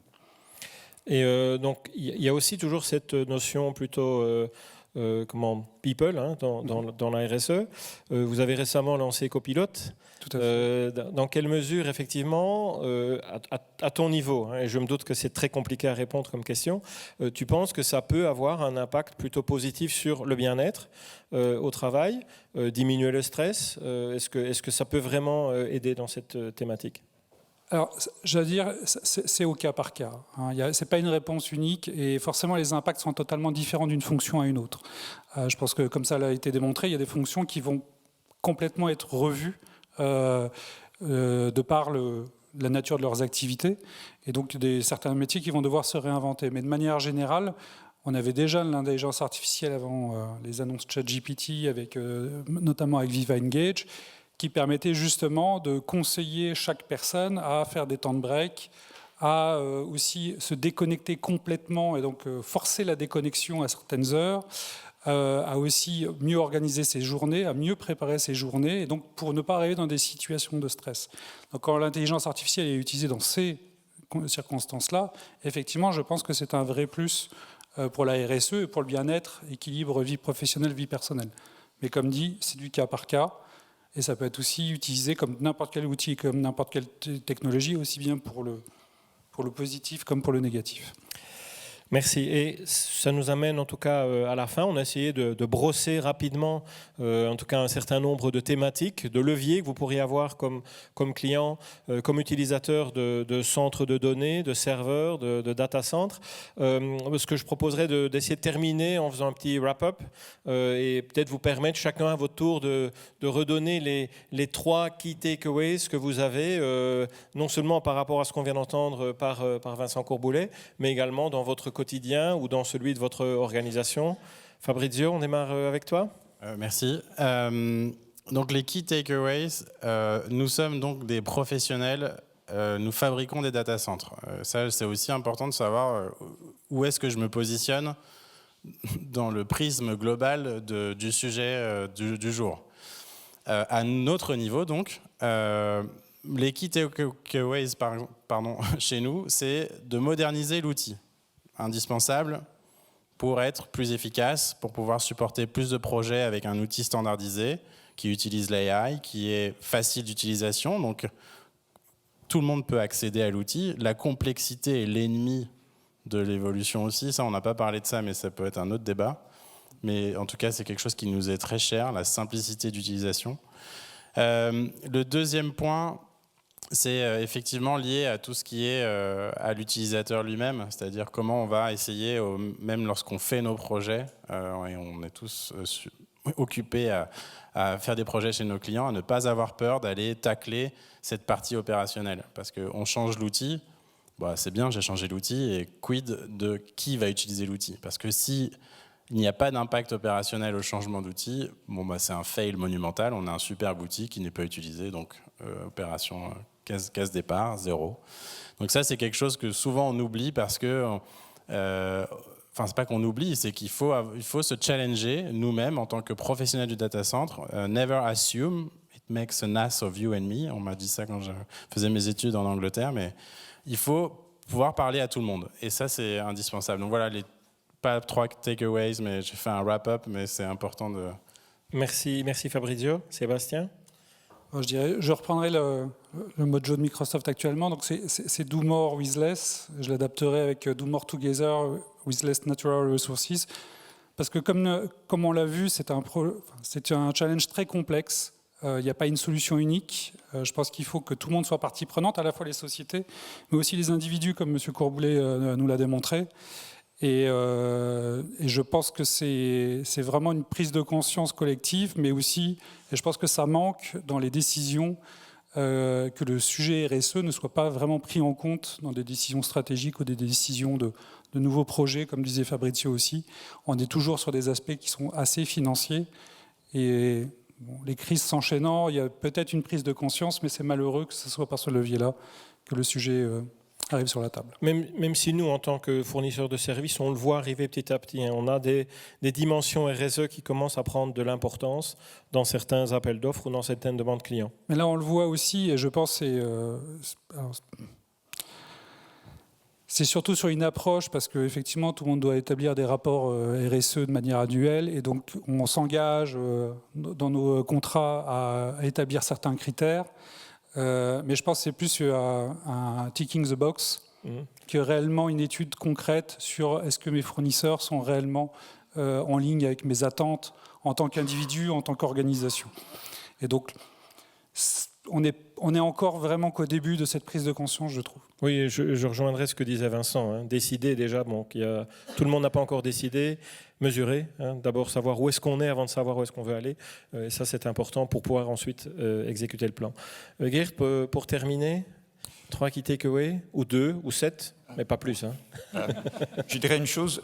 Et donc il y a aussi toujours cette notion plutôt people dans la RSE. Vous avez récemment lancé Copilote. Tout à fait. Dans quelle mesure, effectivement, à ton niveau, et je me doute que c'est très compliqué à répondre comme question, tu penses que ça peut avoir un impact plutôt positif sur le bien-être au travail, diminuer le stress? Est-ce que ça peut vraiment aider dans cette thématique? Alors, je veux dire, c'est au cas par cas. Ce n'est pas une réponse unique et forcément les impacts sont totalement différents d'une fonction à une autre. Je pense que comme ça a été démontré, il y a des fonctions qui vont complètement être revues de par la nature de leurs activités et donc certains métiers qui vont devoir se réinventer. Mais de manière générale, on avait déjà l'intelligence artificielle avant les annonces ChatGPT, notamment avec Viva Engage, qui permettait justement de conseiller chaque personne à faire des temps de break, à aussi se déconnecter complètement et donc forcer la déconnexion à certaines heures, à aussi mieux organiser ses journées, à mieux préparer ses journées, et donc pour ne pas arriver dans des situations de stress. Donc quand l'intelligence artificielle est utilisée dans ces circonstances-là, effectivement, je pense que c'est un vrai plus pour la RSE et pour le bien-être, équilibre vie professionnelle, vie personnelle. Mais comme dit, c'est du cas par cas. Et ça peut être aussi utilisé comme n'importe quel outil, comme n'importe quelle technologie, aussi bien pour le positif comme pour le négatif. Merci. Et ça nous amène en tout cas à la fin. On a essayé de brosser rapidement en tout cas un certain nombre de thématiques, de leviers que vous pourriez avoir comme client, comme utilisateur de centres de données, de serveurs, de data centers. Ce que je proposerais d'essayer de terminer en faisant un petit wrap-up et peut-être vous permettre chacun à votre tour de redonner les 3 key takeaways que vous avez, non seulement par rapport à ce qu'on vient d'entendre par Vincent Courboulet, mais également dans votre quotidien ou dans celui de votre organisation. Fabrizio, on démarre avec toi. Merci. Donc les key takeaways, nous sommes donc des professionnels, nous fabriquons des data centers. Ça, c'est aussi important de savoir où est-ce que je me positionne dans le prisme global du sujet du jour. À notre niveau, donc, les key takeaways chez nous, c'est de moderniser l'outil indispensable pour être plus efficace, pour pouvoir supporter plus de projets avec un outil standardisé qui utilise l'AI, qui est facile d'utilisation. Donc, tout le monde peut accéder à l'outil. La complexité est l'ennemi de l'évolution aussi. Ça, on n'a pas parlé de ça, mais ça peut être un autre débat. Mais en tout cas, c'est quelque chose qui nous est très cher, la simplicité d'utilisation. Le deuxième point, c'est effectivement lié à tout ce qui est à l'utilisateur lui-même, c'est-à-dire comment on va essayer, même lorsqu'on fait nos projets, et on est tous occupés à faire des projets chez nos clients, à ne pas avoir peur d'aller tacler cette partie opérationnelle. Parce qu'on change l'outil, bah, c'est bien, j'ai changé l'outil, et quid de qui va utiliser l'outil? Parce que si il n'y a pas d'impact opérationnel au changement d'outil, bon, bah, c'est un fail monumental, on a un superbe outil qui n'est pas utilisé, donc opération case départ, 0. Donc ça, c'est quelque chose que souvent on oublie parce que... Enfin, c'est pas qu'on oublie, c'est qu'il faut se challenger nous-mêmes en tant que professionnels du data center. Never assume, it makes an ass of you and me. On m'a dit ça quand je faisais mes études en Angleterre, mais il faut pouvoir parler à tout le monde. Et ça, c'est indispensable. Donc voilà, pas 3 takeaways, mais j'ai fait un wrap-up, mais c'est important de... Merci Fabrizio. Sébastien? Je reprendrai le mojo de Microsoft actuellement. Donc c'est Do More with Less. Je l'adapterai avec Do More Together with Less Natural Resources. Parce que comme on l'a vu, c'est un challenge très complexe. Il n'y a pas une solution unique. Je pense qu'il faut que tout le monde soit partie prenante, à la fois les sociétés, mais aussi les individus, comme M. Courboulet nous l'a démontré. Et je pense que c'est vraiment une prise de conscience collective, mais aussi, et je pense que ça manque dans les décisions, que le sujet RSE ne soit pas vraiment pris en compte dans des décisions stratégiques ou des décisions de nouveaux projets, comme disait Fabrizio aussi. On est toujours sur des aspects qui sont assez financiers. Et bon, les crises s'enchaînant, il y a peut-être une prise de conscience, mais c'est malheureux que ce soit par ce levier-là que le sujet... arrive sur la table. Même si nous, en tant que fournisseurs de services, on le voit arriver petit à petit. On a des dimensions RSE qui commencent à prendre de l'importance dans certains appels d'offres ou dans certaines demandes clients. Mais là, on le voit aussi, et je pense que c'est surtout sur une approche, parce qu'effectivement, tout le monde doit établir des rapports RSE de manière annuelle, et donc on s'engage dans nos contrats à établir certains critères. Mais je pense que c'est plus un ticking the box que réellement une étude concrète sur est-ce que mes fournisseurs sont réellement en ligne avec mes attentes en tant qu'individu, en tant qu'organisation. Et donc, on est encore vraiment qu'au début de cette prise de conscience, je trouve. Oui, je rejoindrai ce que disait Vincent. Décider déjà, bon, tout le monde n'a pas encore décidé, mesurer, d'abord savoir où est-ce qu'on est avant de savoir où est-ce qu'on veut aller. Et ça, c'est important pour pouvoir ensuite exécuter le plan. Geert, pour terminer, 3 key takeaways, ou 2, ou 7, mais pas plus. Je dirais une chose,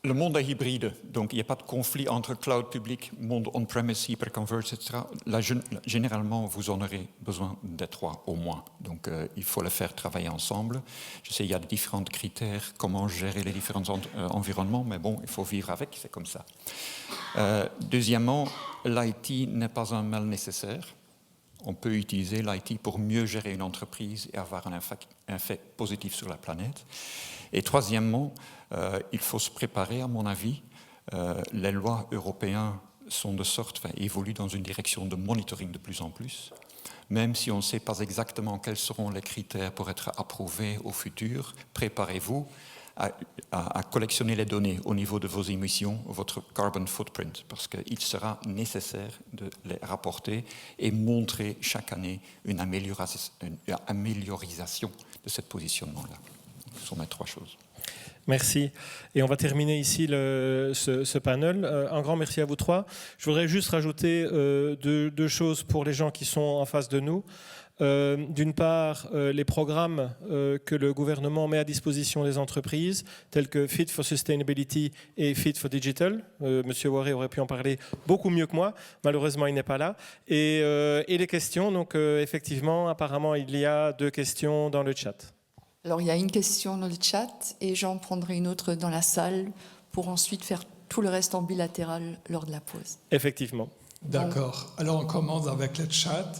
le monde est hybride, donc il n'y a pas de conflit entre cloud public, monde on-premise, hyperconverged, etc. Là, généralement, vous en aurez besoin des 3 au moins. Donc il faut les faire travailler ensemble. Je sais, il y a différents critères, comment gérer les différents environnements, mais bon, il faut vivre avec, c'est comme ça. Deuxièmement, l'IT n'est pas un mal nécessaire. On peut utiliser l'IT pour mieux gérer une entreprise et avoir un effet positif sur la planète. Et troisièmement, il faut se préparer, à mon avis. Les lois européennes sont de sorte, évoluent dans une direction de monitoring de plus en plus. Même si on ne sait pas exactement quels seront les critères pour être approuvés au futur, préparez-vous à collectionner les données au niveau de vos émissions, votre carbon footprint, parce qu'il sera nécessaire de les rapporter et montrer chaque année une amélioration de ce positionnement-là. Ce sont mes 3 choses. Merci. Et on va terminer ici ce panel. Un grand merci à vous 3. Je voudrais juste rajouter 2 choses pour les gens qui sont en face de nous. D'une part, les programmes que le gouvernement met à disposition des entreprises, tels que Fit for Sustainability et Fit for Digital. Monsieur Waré aurait pu en parler beaucoup mieux que moi. Malheureusement, il n'est pas là. Et les questions. Donc, effectivement, apparemment, il y a 2 questions dans le chat. Alors, il y a une question dans le chat et j'en prendrai une autre dans la salle pour ensuite faire tout le reste en bilatéral lors de la pause. Effectivement. D'accord. Alors, on commence avec le chat.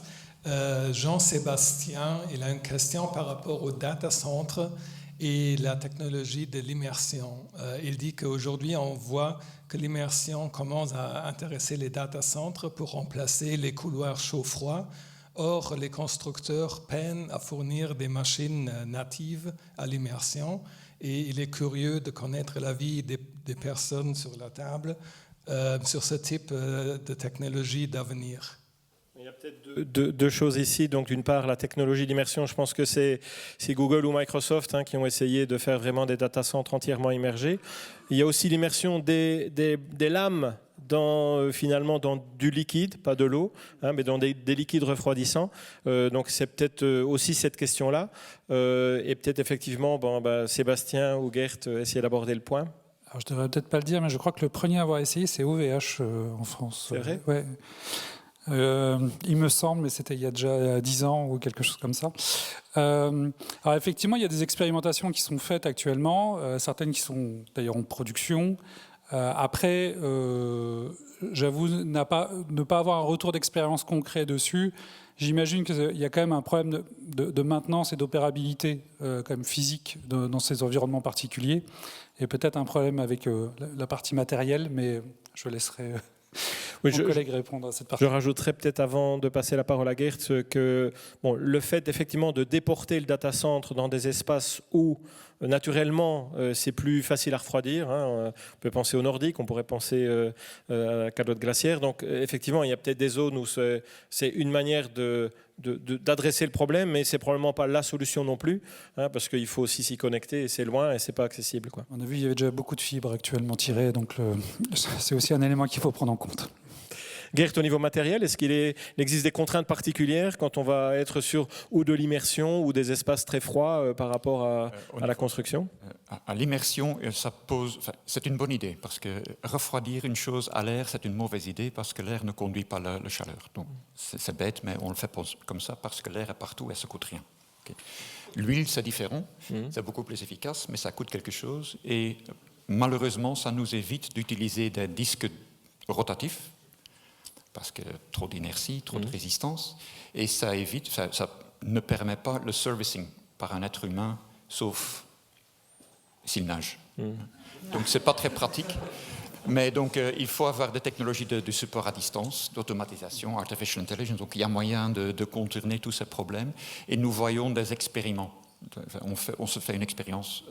Jean-Sébastien, il a une question par rapport au data center et la technologie de l'immersion. Il dit qu'aujourd'hui, on voit que l'immersion commence à intéresser les data centers pour remplacer les couloirs chaud-froid. Or, les constructeurs peinent à fournir des machines natives à l'immersion et il est curieux de connaître l'avis des personnes sur la table sur ce type de technologie d'avenir. Il y a peut-être deux choses ici. Donc, d'une part, la technologie d'immersion, je pense que c'est Google ou Microsoft qui ont essayé de faire vraiment des data centers entièrement immergés. Il y a aussi l'immersion des lames finalement dans du liquide, pas de l'eau, mais dans des liquides refroidissants. Donc, c'est peut-être aussi cette question-là. Et peut-être effectivement, Sébastien ou Gert essayer d'aborder le point. Alors, je ne devrais peut-être pas le dire, mais je crois que le premier à avoir essayé, c'est OVH en France. C'est vrai ? Ouais. Il me semble, mais c'était il y a déjà 10 ans ou quelque chose comme ça. Alors effectivement, il y a des expérimentations qui sont faites actuellement, certaines qui sont d'ailleurs en production. Après, j'avoue ne pas avoir un retour d'expérience concret dessus. J'imagine qu'il y a quand même un problème de maintenance et d'opérabilité quand même physique dans ces environnements particuliers, et peut-être un problème avec la partie matérielle, mais je laisserai... Oui, mon collègue répondre à cette partie. Je rajouterais peut-être avant de passer la parole à Gert que le fait effectivement de déporter le data center dans des espaces où naturellement c'est plus facile à refroidir. On peut penser au Nordique, on pourrait penser à la calotte glaciaire. Donc effectivement, il y a peut-être des zones où c'est une manière d'adresser le problème, mais c'est probablement pas la solution non plus, parce qu'il faut aussi s'y connecter et c'est loin et c'est pas accessible, quoi. On a vu, il y avait déjà beaucoup de fibres actuellement tirées, donc c'est aussi un élément qu'il faut prendre en compte. Gert, au niveau matériel, est-ce qu'il existe des contraintes particulières quand on va être sur ou de l'immersion ou des espaces très froids par rapport à la construction ? À l'immersion, c'est une bonne idée, parce que refroidir une chose à l'air, c'est une mauvaise idée, parce que l'air ne conduit pas la chaleur. Donc, c'est bête, mais on le fait comme ça, parce que l'air est partout et ça ne coûte rien. Okay. L'huile, c'est différent, c'est beaucoup plus efficace, mais ça coûte quelque chose. Et malheureusement, ça nous évite d'utiliser des disques rotatifs, parce que trop d'inertie, trop de résistance, et ça ne permet pas le servicing par un être humain, sauf s'il nage. Donc c'est pas très pratique, mais donc il faut avoir des technologies de support à distance, d'automatisation, artificial intelligence, donc il y a moyen de contourner tous ces problèmes, et nous voyons des expériments. On se fait une expérience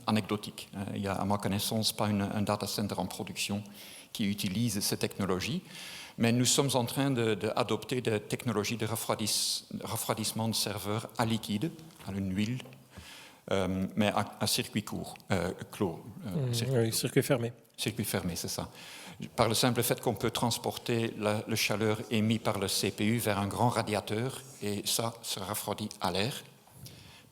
anecdotique. Il n'y a, à ma connaissance, pas un data center en production qui utilise ces technologies. Mais nous sommes en train d'adopter des technologies de refroidissement de serveurs à liquide, à une huile, mais à circuit court, clos. Circuit fermé. Circuit fermé, c'est ça. Par le simple fait qu'on peut transporter la chaleur émise par le CPU vers un grand radiateur, et ça se refroidit à l'air.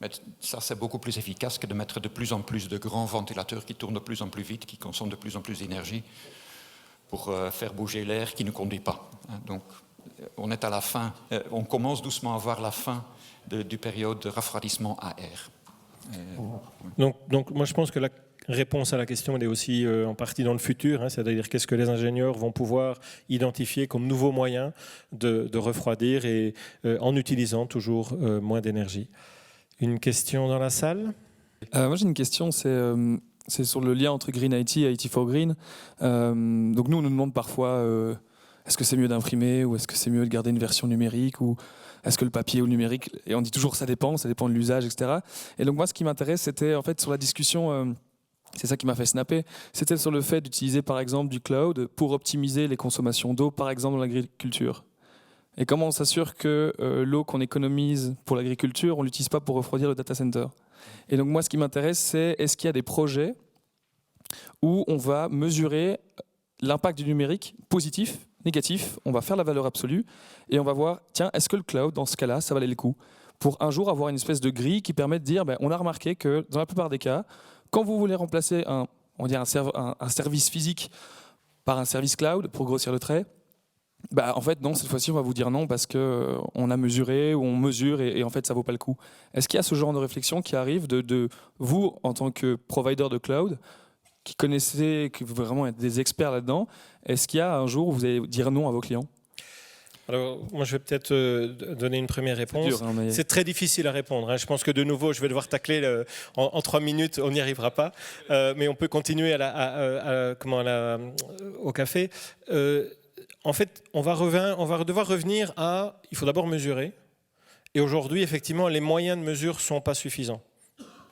Mais ça, c'est beaucoup plus efficace que de mettre de plus en plus de grands ventilateurs qui tournent de plus en plus vite, qui consomment de plus en plus d'énergie, pour faire bouger l'air qui ne conduit pas. Donc, on est à la fin, on commence doucement à voir la fin du période de refroidissement à air. Donc, moi, je pense que la réponse à la question, elle est aussi en partie dans le futur, c'est-à-dire qu'est-ce que les ingénieurs vont pouvoir identifier comme nouveaux moyens de refroidir et en utilisant toujours moins d'énergie. Une question dans la salle ? Moi, j'ai une question, c'est sur le lien entre Green IT et IT for Green. Donc nous, on nous demande parfois est-ce que c'est mieux d'imprimer ou est-ce que c'est mieux de garder une version numérique ou est-ce que le papier ou le numérique, et on dit toujours ça dépend de l'usage, etc. Et donc moi, ce qui m'intéresse, c'était en fait sur la discussion, c'est ça qui m'a fait snapper, c'était sur le fait d'utiliser par exemple du cloud pour optimiser les consommations d'eau, par exemple dans l'agriculture. Et comment on s'assure que l'eau qu'on économise pour l'agriculture, on ne l'utilise pas pour refroidir le data center. Et donc moi, ce qui m'intéresse, c'est est-ce qu'il y a des projets où on va mesurer l'impact du numérique, positif, négatif, on va faire la valeur absolue, et on va voir, tiens, est-ce que le cloud, dans ce cas-là, ça valait le coup ? Pour un jour avoir une espèce de grille qui permet de dire, on a remarqué que dans la plupart des cas, quand vous voulez remplacer un service physique par un service cloud, pour grossir le trait, en fait, non, cette fois-ci, on va vous dire non parce qu'on a mesuré ou on mesure et en fait, ça ne vaut pas le coup. Est-ce qu'il y a ce genre de réflexion qui arrive de vous, en tant que provider de cloud, qui connaissez, qui vraiment êtes des experts là-dedans, est-ce qu'il y a un jour où vous allez dire non à vos clients ? Alors, moi, je vais peut-être donner une première réponse. dur, hein, mais- C'est très difficile à répondre, hein. Je pense que de nouveau, je vais devoir tacler en 3 minutes, on n'y arrivera pas. Mais on peut continuer au café. En fait, on va devoir revenir à... Il faut d'abord mesurer. Et aujourd'hui, effectivement, les moyens de mesure ne sont pas suffisants,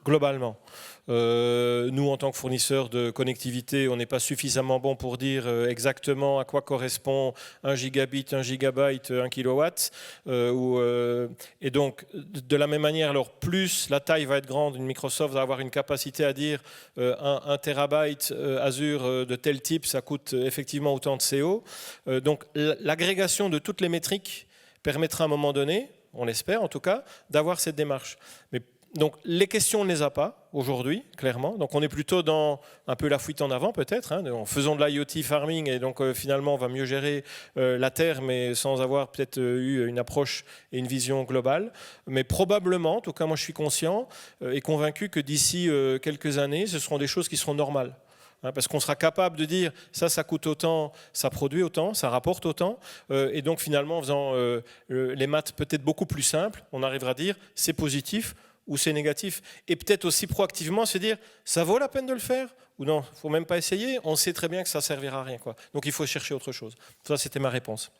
globalement. Nous, en tant que fournisseurs de connectivité, on n'est pas suffisamment bon pour dire exactement à quoi correspond 1 gigabit, 1 gigabyte, 1 kilowatt. Et donc, de la même manière, alors plus la taille va être grande, une Microsoft va avoir une capacité à dire 1 terabyte Azure de tel type, ça coûte effectivement autant de CO. Donc, l'agrégation de toutes les métriques permettra à un moment donné, on l'espère en tout cas, d'avoir cette démarche. Mais donc les questions, on ne les a pas aujourd'hui, clairement. Donc on est plutôt dans un peu la fuite en avant peut-être, hein, en faisant de l'IoT farming et donc finalement on va mieux gérer la terre mais sans avoir peut-être eu une approche et une vision globale. Mais probablement, en tout cas moi je suis conscient et convaincu que d'ici quelques années, ce seront des choses qui seront normales. Parce qu'on sera capable de dire ça coûte autant, ça produit autant, ça rapporte autant. Et donc finalement, en faisant les maths peut-être beaucoup plus simples, on arrivera à dire c'est positif ou c'est négatif. Et peut-être aussi proactivement se dire ça vaut la peine de le faire ou non, il ne faut même pas essayer, on sait très bien que ça ne servira à rien, quoi. Donc il faut chercher autre chose. Ça, c'était ma réponse.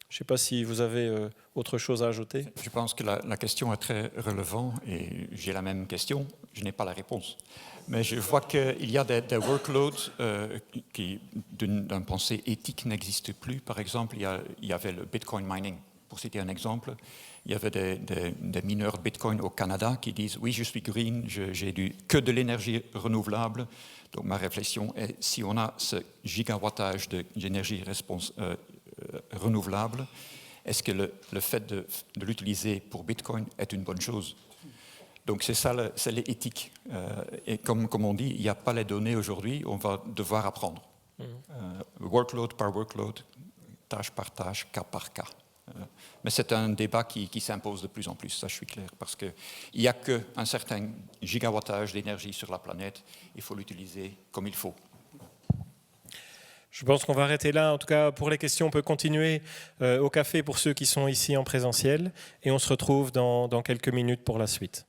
Je ne sais pas si vous avez autre chose à ajouter. Je pense que la question est très relevante et j'ai la même question, je n'ai pas la réponse. Mais je vois qu'il y a des workloads qui, d'une pensée éthique, n'existent plus. Par exemple, il y avait le Bitcoin mining. Pour citer un exemple, il y avait des mineurs Bitcoin au Canada qui disent « Oui, je suis green, j'ai que de l'énergie renouvelable. » Donc ma réflexion est, si on a ce gigawattage d'énergie renouvelable, est-ce que le fait de l'utiliser pour Bitcoin est une bonne chose? Donc c'est ça, c'est l'éthique. Et comme on dit, il n'y a pas les données aujourd'hui, on va devoir apprendre. Workload par workload, tâche par tâche, cas par cas. Mais c'est un débat qui s'impose de plus en plus, ça je suis clair, parce qu'il n'y a qu'un certain gigawattage d'énergie sur la planète, il faut l'utiliser comme il faut. Je pense qu'on va arrêter là. En tout cas, pour les questions, on peut continuer au café pour ceux qui sont ici en présentiel. Et on se retrouve dans quelques minutes pour la suite.